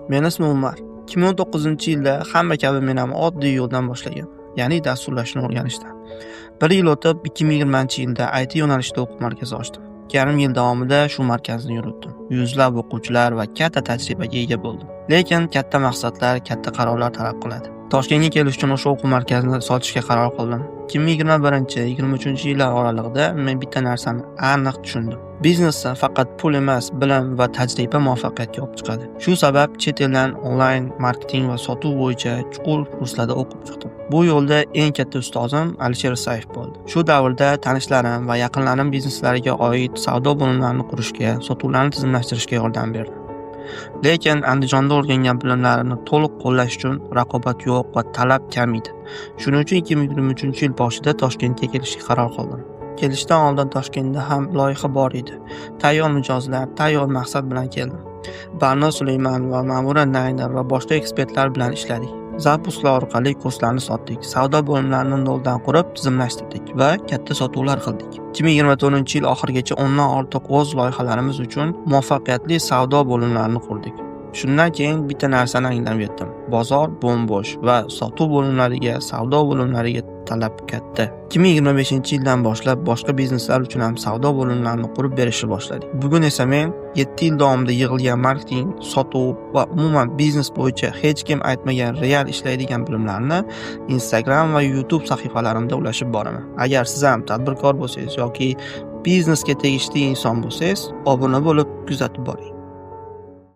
Men ismim Umar. 2019-yilda hamma kabi men ham oddiy yo'ldan boshlagan, ya'ni dasturlashni o'rganishdan. 1 yil o'tib 2020-yilda IT yo'nalishida o'quv markazi ochdim. Yarim yil davomida shu markazni yuritdim. Yuzlab o'quvchilar va katta tajribaga ega bo'ldim. Lekin katta maqsadlar, katta qarorlar talab qiladi. Toshkentga kelish uchun o'sha o'quv markazini sotishga qaror qildim. 2021-23-yillar oralig'ida men bitta narsani aniq tushundim. Biznesda faqat pul emas, bilim va tajriba muvaffaqiyatga olib chiqadi. Shu sabab chet eldan onlayn marketing va sotuv bo'yicha chuqur kurslarda o'qib chiqdim. Bu yo'lda eng katta ustozim Alisher Saif bo'ldi. Shu davrda tanishlarim va yaqinlarim bizneslariga oid savdo bo'limlarini qurishga, sotuvlarni tizimlashtirishga yordam berdi. Lekin Andijonda o'rgangan bilimlarimni to'liq qo'llash uchun raqobat yo'q va talab kam edi. Shuning uchun 2023-yil boshida Toshkentga kelishga qaror qildim. Kelishdan oldin Toshkentda ham loyiha bor edi. Tayyor mijozlar, tayyor maqsad bilan keldim. Barno Suleyman va Ma'mura Naynor va boshqa ekspertlar bilan ishladik. Zapuslar orqali kurslarni sotdik. Savdo bo'limlarini noldan qurib, tizimlashtirdik va katta sotuvlar qildik. 2024-yil oxirigacha 10 dan ortiq o'z loyihalarimiz uchun muvaffaqiyatli savdo bo'limlarini qurdik. Shundan keyin bitta narsani anglab yetdim. Bozor bo'm-bo'sh va sotuv bo'limlariga, savdo bo'limlariga talab katta. 2025-yildan boshlab boshqa bizneslar uchun ham savdo bo'limlarini qurib berishni boshladik. Bugun esa men 7 yil davomida yig'ilgan marketing, sotuv va umuman biznes bo'yicha hech kim aytmagan real ishlaydigan bilimlarni Instagram va YouTube sahifalarimda ulashib boraman. Agar siz ham tadbirkor bo'lsangiz yoki biznesga tegishli inson bo'lsangiz, obuna bo'lib kuzatib boring.